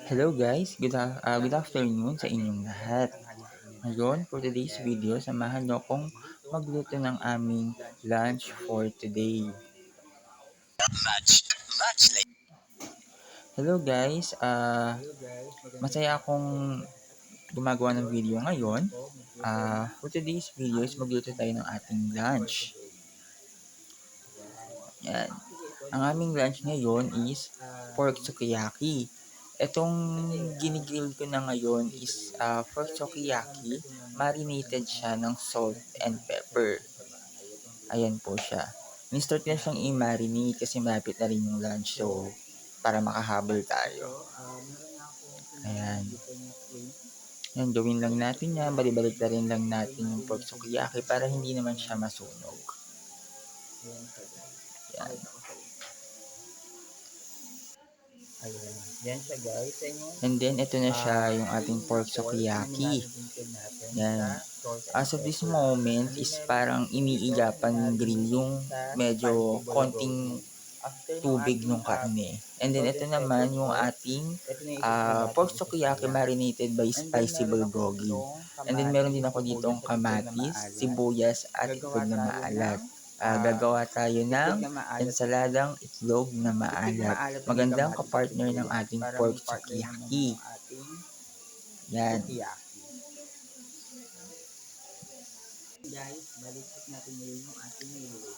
Hello guys, good afternoon sa inyong lahat. Ngayon, for today's video, samahan niyo akong magluto ng aming lunch for today. Hello guys, masaya akong gumagawa ng video ngayon. For today's video is magluto tayo ng ating lunch. Yan. Ang aming lunch ngayon is pork sukiyaki. Itong ginigrill ko na ngayon is pork sukiyaki. Marinated siya ng salt and pepper. Ayan po siya. Ni-start na siyang i-marinate kasi malapit na rin yung lunch. So, para makahabol tayo. Ayan. Yan, gawin lang natin yan. Balibalik na rin lang natin yung pork sukiyaki para hindi naman siya masunog. Yan. Ayan. Yan siya guys. And then, ito na siya yung ating pork sukiyaki. Yan. As of this moment is parang iniiyapan yung grill yung medyo konting tubig ng karne. And then, ito naman yung ating pork sukiyaki marinated by spicy bulgogi. And then, meron din ako ditong kamatis, sibuyas, at itlog na maalat. Gagawa tayo ng ensaladang itlog na maalat. Magandang kapartner ng ating pork sukiyaki. Yan.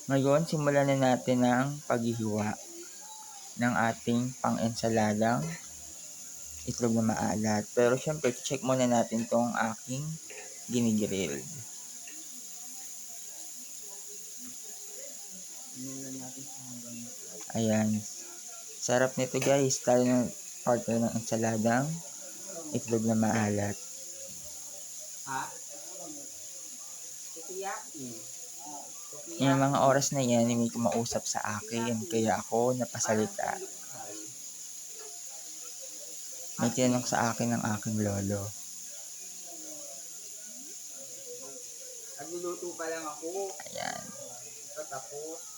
Ngayon, simulan na natin ang paghihiwa ng ating pang-ensaladang itlog na maalat. Pero syempre, check muna natin tong aking ginigrill. Ayan. Sarap nito guys. Tayo ng partner ng ensaladang itlog na maalat. Yung mga oras na yan, may kumausap sa akin. Kaya ako napasalita. May tinanong sa akin ng aking lolo. Nagluluto pa lang ako. Ayan. Tapos.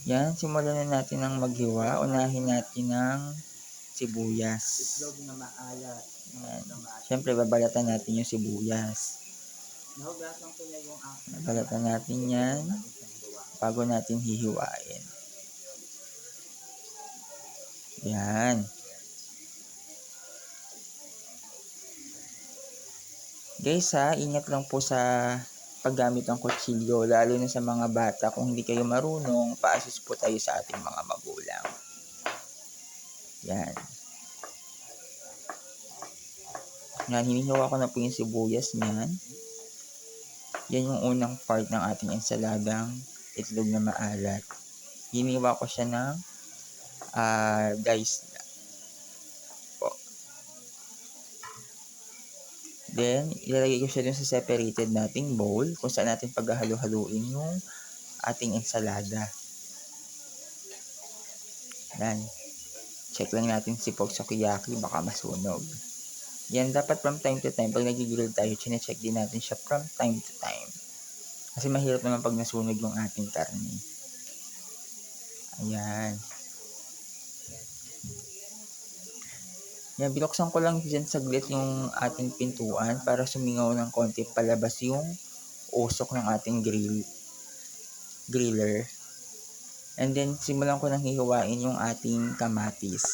Yan, simulan na natin ang maghiwa. Unahin natin ng sibuyas. Itlog na maalat. Yan. Siyempre, babalatan natin yung sibuyas. Babalatan natin yan bago natin hihiwain. Yan. Guys ingat lang po sa paggamit ng kutsilyo, lalo na sa mga bata. Kung hindi kayo marunong, pa-assist po tayo sa ating mga magulang. Yan. Yan, hinihiwa ko na po yung sibuyas niyan. Yan yung unang part ng ating ensaladang itlog na maalat. Hinihiwa ko siya ng dice po. Then, ilalagay ko siya dun sa separated nating bowl kung saan natin paghahalo-haluin yung ating ensalada. Yan. Check lang natin si pork sukiyaki, baka masunog. Yan, dapat from time to time, pag nag-grill tayo, chinecheck din natin siya from time to time. Kasi mahirap naman pag nasunog yung ating karne. Ayan. Yan, binuksan ko lang dyan saglit yung ating pintuan para sumingaw ng konti palabas yung usok ng ating griller. And then, simulan ko nang hihiwain yung ating kamatis.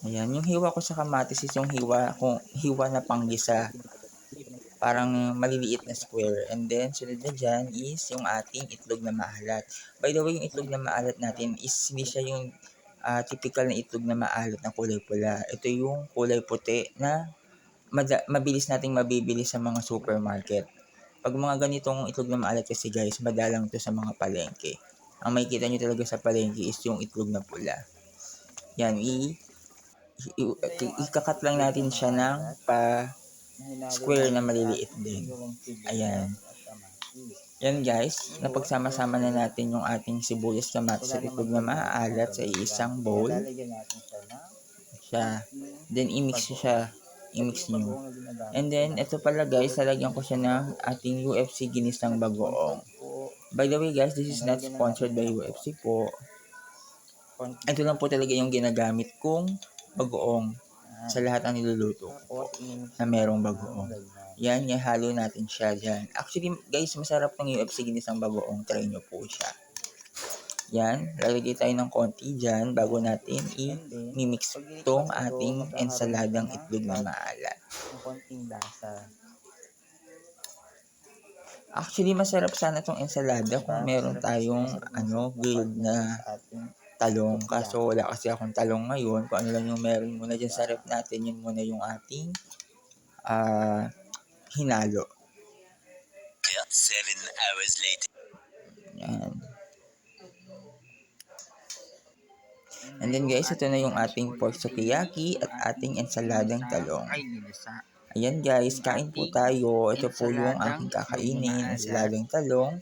Ayan, yung hiwa ko sa kamatis is yung hiwa na panggisa. Parang maliliit na square. And then, sunod na dyan is yung ating itlog na maalat. By the way, yung itlog na maalat natin is hindi siya yung typical na itlog na maalat na kulay pula. Ito yung kulay puti na mabilis nating mabibili sa mga supermarket. Pag mga ganitong itlog na maalat kasi guys, madalang to sa mga palengke. Ang makikita nyo talaga sa palengke is yung itlog na pula. Yan, ikakat lang natin siya ng square na maliliit din. Ayan. Yan guys, napagsama-sama na natin yung ating sibuyas, kamatis at itlog na maalat sa isang bowl. Siya. Then i-mix siya i-mix nyo. And then, ito pala guys, lalagyan ko siya ng ating UFC ginisang bagoong. By the way guys, this is not sponsored by UFC po. Ito lang po talaga yung ginagamit kong bagoong sa lahat ng niluluto ko na merong bagoong. Yan, ihalo natin siya dyan. Actually guys, masarap ng UFC ginisang bagoong. Try nyo po siya. Yan, lalagay tayo ng konti dyan bago natin i-mix itong ating ensaladang itlog na maalat. Konting lasa. Actually, masarap sana itong ensalada kung meron tayong grilled na talong. Kaso wala kasi akong talong ngayon. Kung ano lang yung meron muna dyan sa ref natin, yun muna yung ating hinalo. 7 hours later. Yan. And then guys, ito na yung ating pork sukiyaki at ating ensaladang talong. Ayan guys, kain po tayo. Ito po yung ating kakainin, ensaladang talong.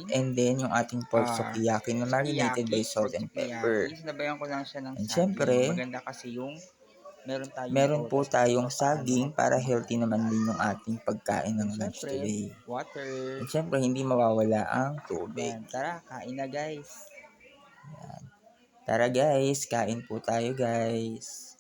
And then yung ating pork sukiyaki na marinated by salt and pepper. And syempre, meron po tayong saging para healthy naman din yung ating pagkain ng lunch today. And syempre, hindi mawawala ang tubig. Tara, kain na guys. Tara guys, kain po tayo guys.